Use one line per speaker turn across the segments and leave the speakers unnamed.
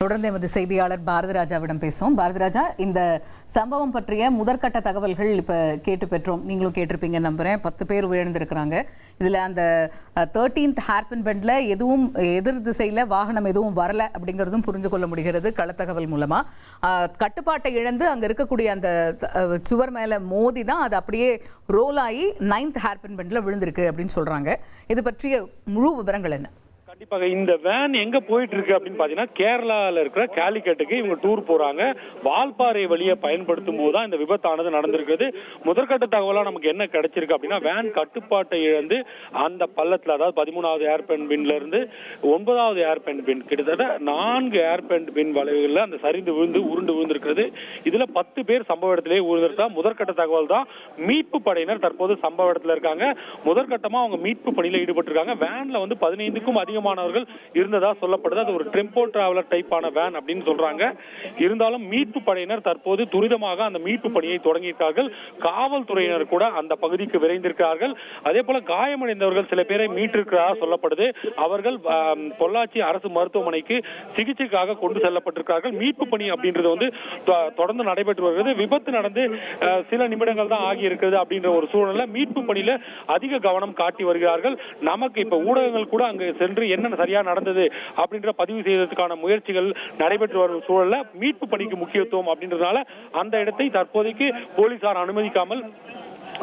தொடர்ந்து எமது செய்தியாளர் பாரதிராஜாவிடம் பேசுவோம். பாரதிராஜா, இந்த சம்பவம் பற்றிய முதற்கட்ட தகவல்கள் இப்ப கேட்டு பெற்றோம். நீங்களும் கேட்டிருப்பீங்க நம்புறேன். 10 பேர் உயிரிழந்திருக்கிறாங்க. இதுல அந்த 13th ஹேர்பின் பெண்ட்ல எதுவும் எதிர் திசையில வாகனம் எதுவும் வரல அப்படிங்கிறதும் புரிந்து கொள்ள முடிகிறது களத்தகவல் மூலமா. கட்டுப்பாட்டை இழந்து அங்க இருக்கக்கூடிய அந்த சுவர் மேல மோதி தான் அது அப்படியே ரோல் ஆகி 9th ஹேர்பின் பெண்ட்ல விழுந்திருக்கு அப்படின்னு சொல்றாங்க. இது பற்றிய முழு விவரங்கள் என்ன?
கண்டிப்பாக இந்த வேன் எங்க போயிட்டு இருக்கு அப்படின்னு பாத்தீங்கன்னா கேரளால இருக்கிற கேலிக்கட்டுக்கு இவங்க டூர் போறாங்க. வால்பாறை வழியை பயன்படுத்தும் போதுதான் இந்த விபத்தானது நடந்திருக்கிறது. முதற்கட்ட தகவலா நமக்கு என்ன கிடைச்சிருக்கு அப்படின்னா, வேன் கட்டுப்பாட்டை இழந்து அந்த பள்ளத்துல, அதாவது 13வது ஏர்பென் பின்ல இருந்து 9வது ஏர்பென் பின், கிட்டத்தட்ட 4 ஏர்பென் பின் வளைவுகள்ல அந்த சரிந்து விழுந்து உருண்டு விழுந்திருக்கிறது. இதுல 10 பேர் சம்பவ இடத்திலேயே உயிரிழந்தா. முதற்கட்ட தகவல் தான். மீட்பு படையினர் தற்போது சம்பவ இடத்துல இருக்காங்க. முதற்கட்டமா அவங்க மீட்பு பணியில ஈடுபட்டு இருக்காங்க. வேன்ல 15க்கும் அதிகமானவர்கள் இருந்ததா சொல்லப்படுது. அது ஒரு டெம்போ டிராவலர் டைப்பான வேன் அப்படின்னு சொல்றாங்க. இருந்தாலும் மீட்பு படையினர் தற்போது துரிதமாக அந்த மீட்பு பணியை தொடங்கியிருக்கார்கள். காவல்துறையினர் கூட அந்த பகுதிக்கு விரைந்திருக்கிறார்கள். அதே போல காயமடைந்தவர்கள் சில பேரை மீட்டிருக்கிறதா சொல்லப்படுது. அவர்கள் பொள்ளாச்சி அரசு மருத்துவமனைக்கு சிகிச்சைக்காக கொண்டு செல்லப்பட்டிருக்கிறார்கள். மீட்பு பணி அப்படின்றது தொடர்ந்து நடைபெற்று வருகிறது. விபத்து நடந்து சில நிமிடங்கள் தான் ஆகி இருக்கிறது அப்படின்ற ஒரு சூழல்ல மீட்பு பணியில அதிக கவனம் காட்டி வருகிறார்கள். நமக்கு இப்ப ஊடகங்கள் கூட அங்கு சென்று என்ன சரியா நடந்தது அப்படின்ற பதிவு செய்வதற்கான முயற்சிகள் நடைபெற்று வரும் சூழல்ல மீட்பு பணிக்கு முக்கியத்துவம் அப்படின்றதுனால அந்த இடத்தை தற்போதைக்கு போலீசார் அனுமதிக்காமல்,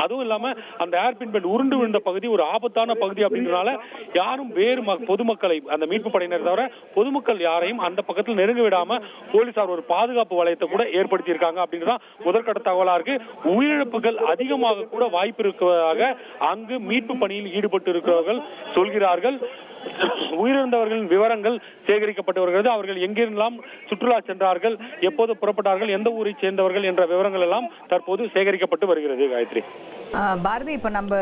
அதுவும் இல்லாம அந்த ஏர்பின் பெண்ட் உருண்டு விழுந்த பகுதி ஒரு ஆபத்தான பகுதி அப்படின்றதுனால யாரும் வேறு பொதுமக்களை, அந்த மீட்பு படையினர் தவிர பொதுமக்கள் யாரையும் அந்த பக்கத்தில் நெருங்க விடாம போலீசார் ஒரு பாதுகாப்பு வளையத்தை கூட ஏற்படுத்தி இருக்காங்க அப்படின்றதான் முதற்கட்ட தகவலா இருக்கு. உயிரிழப்புகள் அதிகமாக கூட வாய்ப்பு இருக்கிறதாக அங்கு மீட்பு பணியில் ஈடுபட்டு இருக்கிறவர்கள் சொல்கிறார்கள். உயிரிழந்தவர்களின் விவரங்கள் சேகரிக்கப்பட்டு வருகிறது. அவர்கள் எங்கிருந்தெல்லாம் சுற்றுலா சென்றார்கள், எப்போது புறப்பட்டார்கள், எந்த ஊரை சேர்ந்தவர்கள் என்ற விவரங்கள் எல்லாம் தற்போது சேகரிக்கப்பட்டு வருகிறது. காயத்ரி,
பாரதி, இப்ப நம்ம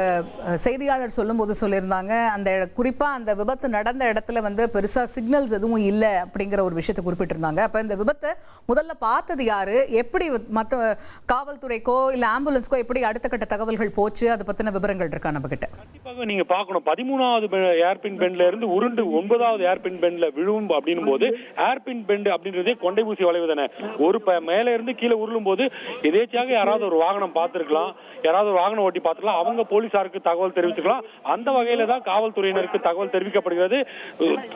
செய்தியாளர் சொல்லும் போது சொல்லியிருந்தாங்க, அந்த குறிப்பா அந்த விபத்து நடந்த இடத்துல பெருசா சிக்னல்ஸ் எதுவும் இல்லை அப்படிங்கிற ஒரு விஷயத்தை குறிப்பிட்டிருந்தாங்க. அப்ப இந்த விபத்தை முதல்ல பார்த்தது யாரு, எப்படி மற்ற காவல்துறைக்கோ இல்ல ஆம்புலன்ஸ்க்கோ எப்படி அடுத்த கட்ட தகவல்கள் போச்சு, அதை பத்தின விவரங்கள் இருக்கா நம்ம கிட்ட?
கண்டிப்பாக நீங்க பார்க்கணும். 13வது ஏர்பின் பெண்ட்ல இருந்து உருண்டு 9வது ஏர்பின் பெண்ட்ல விழுவும் அப்படின்னும் போது, ஏர்பின் பெண்ட் அப்படின்றதே கொண்டை ஊசி வளைவு தானே. ஒரு மேல இருந்து கீழே உருளும் போது எதேச்சியாக யாராவது ஒரு வாகனம் பார்த்திருக்கலாம், யாராவது ஒரு வாகனம் ஓட்டி பார்த்துக்கலாம், அவங்க போலீசாருக்கு தகவல் தெரிவிச்சுக்கலாம். அந்த வகையில தான் காவல்துறையினருக்கு தகவல் தெரிவிக்கப்படுகிறது.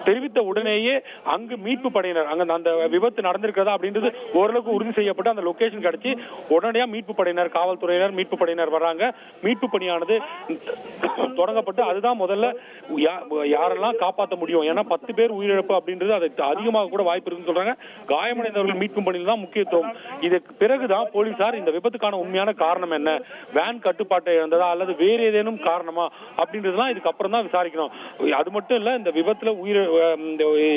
தெரிவித்த உடனேயே அங்கு மீட்பு படையினர், அங்க அந்த விபத்து நடந்திருக்கிறதா அப்படின்றது ஓரளவுக்கு உறுதி செய்யப்பட்டு அந்த லொகேஷன் கிடைச்சி உடனடியா மீட்பு படையினர், காவல்துறையினர், மீட்பு படையினர் வர்றாங்க. மீட்பு பணியானது தொடங்கப்பட்டு அதுதான் முதல்ல யாரெல்லாம் காப்பாற்ற முடியும். ஏன்னா 10 பேர் உயிரிழப்பு அப்படின்றது அது அதிகமாக கூட வாய்ப்பு இருக்குன்னு சொல்றாங்க. காயமடைந்தவர்கள் மீட்கும் பணியில் தான் முக்கியத்துவம். இதுக்கு பிறகுதான் போலீசார் இந்த விபத்துக்கான உண்மையான காரணம் என்ன, வேன் கட்டுப்பாட்டை இழந்ததா அல்லது வேறு ஏதேனும் காரணமா அப்படின்றதுலாம் இதுக்கப்புறம் தான் விசாரிக்கணும். அது மட்டும் இல்ல, இந்த விபத்துல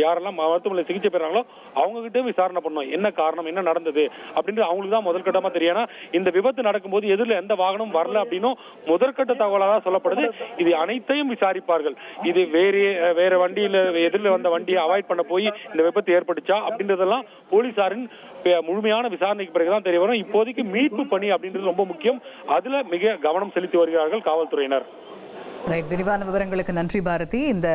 யாரெல்லாம் மருத்துவமனை சிகிச்சை பெறாங்களோ அவங்க கிட்ட விசாரணை பண்ணணும். என்ன காரணம், என்ன நடந்தது அப்படின்றது அவங்களுக்கு தான் முதற்கட்டமா தெரியும். ஏன்னா இந்த விபத்து நடக்கும்போது எதிரில் எந்த வாகனம் வரல அப்படின்னும் முதற்கட்ட தகவலாக சொல்லப்படுது. இது அனைத்தையும் விசாரிப்பார்கள். இது வேற வண்டியில எதிரில் வந்த வண்டியை அவாய்ட் பண்ண போய் இந்த விபத்து ஏற்பட்டுச்சா அப்படின்றதெல்லாம் போலீசாரின் முழுமையான விசாரணைக்கு பிறகுதான் தெரிய வரும். இப்போதைக்கு மீட்பு பணி அப்படின்றது ரொம்ப முக்கியம். அதுல மிக கவனம் செலுத்தி வருகிறார்கள் காவல்துறையினர்.
விரிவான விவரங்களுக்கு நன்றி பாரதி. இந்த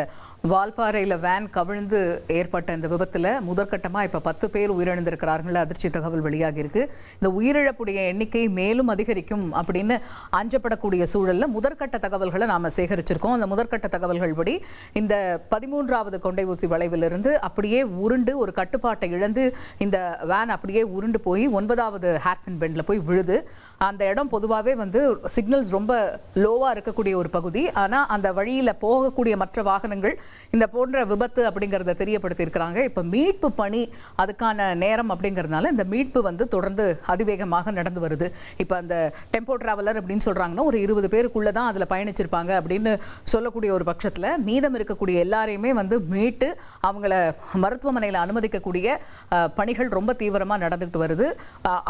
வால்பாறையில வேன் கவிழ்ந்து ஏற்பட்ட இந்த விபத்துல முதற்கட்டமா இப்ப 10 பேர் உயிரிழந்திருக்கிறார்கள். அதிர்ச்சி தகவல் வெளியாகி இருக்கு. இந்த உயிரிழப்புடைய எண்ணிக்கை மேலும் அதிகரிக்கும் அப்படின்னு அஞ்சப்படக்கூடிய சூழல்ல முதற்கட்ட தகவல்களை நாம சேகரிச்சிருக்கோம். அந்த முதற்கட்ட தகவல்கள் படி இந்த 13வது கொண்டை ஊசி வளைவிலிருந்து அப்படியே உருண்டு ஒரு கட்டுப்பாட்டை இழந்து இந்த வேன் அப்படியே உருண்டு போய் 9வது ஹேர்பின் பெண்ட்ல போய் விழுது. அந்த இடம் பொதுவாகவே சிக்னல்ஸ் ரொம்ப லோவா இருக்கக்கூடிய ஒரு பகுதி. ஆனா அந்த வழியில போகக்கூடிய மற்ற வாகனங்கள் இந்த போன்ற விபத்து அப்படிங்கறத தெரியப்படுத்தி இருக்காங்க. இப்ப மீட்பு பணி அதுக்கான நேரம் அப்படிங்கறதுனால இந்த மீட்பு தொடர்ந்து அதிவேகமாக நடந்து வருது. இப்ப அந்த டெம்போ டிராவலர் அப்படின்னு சொல்றாங்கன்னா ஒரு 20 பேருக்குள்ள தான் அதுல பயணிச்சிருப்பாங்க அப்படின்னு சொல்லக்கூடிய ஒரு பட்சத்துல மீதம் இருக்கக்கூடிய எல்லாரையுமே மீட்டு அவங்கள மருத்துவமனையில அனுமதிக்கக்கூடிய பணிகள் ரொம்ப தீவிரமா நடந்துட்டு வருது.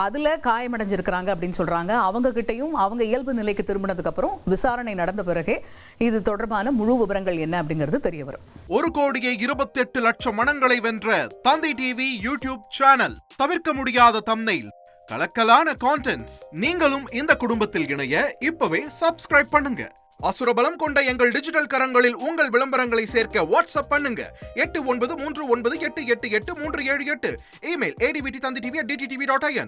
அதுல காயமடைஞ்சிருக்கிறாங்க அப்படின்னு சொல்றாங்க. அவங்க கிட்டையும் அவங்க இயல்பு நிலைக்கு திரும்பினதுக்கு அப்புறம் விசாரணை நடந்த பிறகே இது தொடர்பான முழு விவரங்கள் என்ன அப்படிங்கிறது தெரிய வரும்.
1,28,00,000 மனங்களை வென்ற தந்தை டிவி யூடியூப் சேனல். தவிர்க்க முடியாத தம்ப்நெயில், கலக்கலான கான்டென்ட்ஸ். நீங்களும் இந்த குடும்பத்தில் இணைய இப்பவே சப்ஸ்கிரைப் பண்ணுங்க. அசுரபலம் கொண்ட எங்கள் டிஜிட்டல் கரங்களில் உங்கள் விளம்பரங்களை சேர்க்க வாட்ஸ்அப் பண்ணுங்க 8939888838. Email advttv@dttv.in.